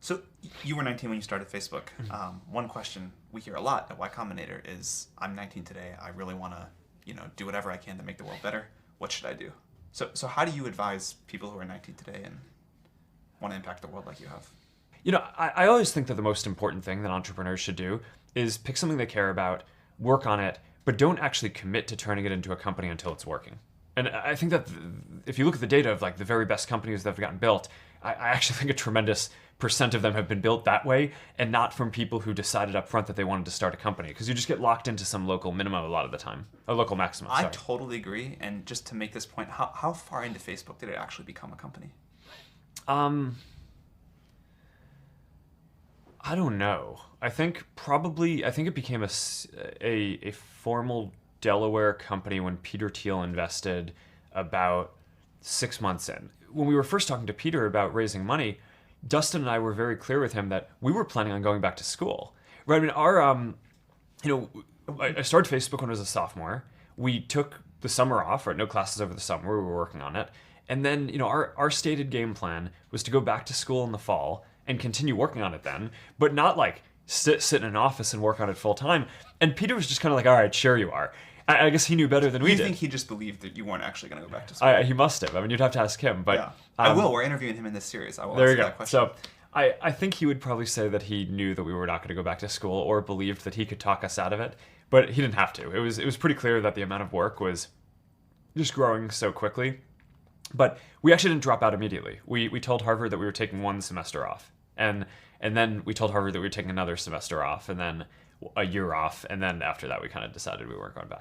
So you were 19 when you started Facebook. One question we hear a lot at Y Combinator is, I'm 19 today. I really want to, do whatever I can to make the world better. What should I do? So how do you advise people who are 19 today and want to impact the world like you have? I always think that the most important thing that entrepreneurs should do is pick something they care about, work on it, but don't actually commit to turning it into a company until it's working. And I think that if you look at the data of like the very best companies that have gotten built, I actually think a tremendous percent of them have been built that way, and not from people who decided up front that they wanted to start a company, because you just get locked into some local minimum a lot of the time, a local maximum. I totally agree. And just to make this point, how far into Facebook did it actually become a company? I don't know. I think it became a formal Delaware company when Peter Thiel invested about 6 months in. When we were first talking to Peter about raising money, Dustin and I were very clear with him that we were planning on going back to school. Right? I mean, I started Facebook when I was a sophomore. We took the summer off, right? No classes over the summer. We were working on it. And then, our stated game plan was to go back to school in the fall and continue working on it then, but not like sit in an office and work on it full time. And Peter was just kind of like, all right, sure you are. I guess he knew better than we did. You think he just believed that you weren't actually going to go back to school? He must have. I mean, you'd have to ask him. But yeah. I will. We're interviewing him in this series. I will there ask you go. That question. So I think he would probably say that he knew that we were not going to go back to school, or believed that he could talk us out of it. But he didn't have to. It was pretty clear that the amount of work was just growing so quickly. But we actually didn't drop out immediately. We told Harvard that we were taking 1 semester off. And then we told Harvard that we were taking another semester off, and then a year off. And then after that, we kind of decided we weren't going back.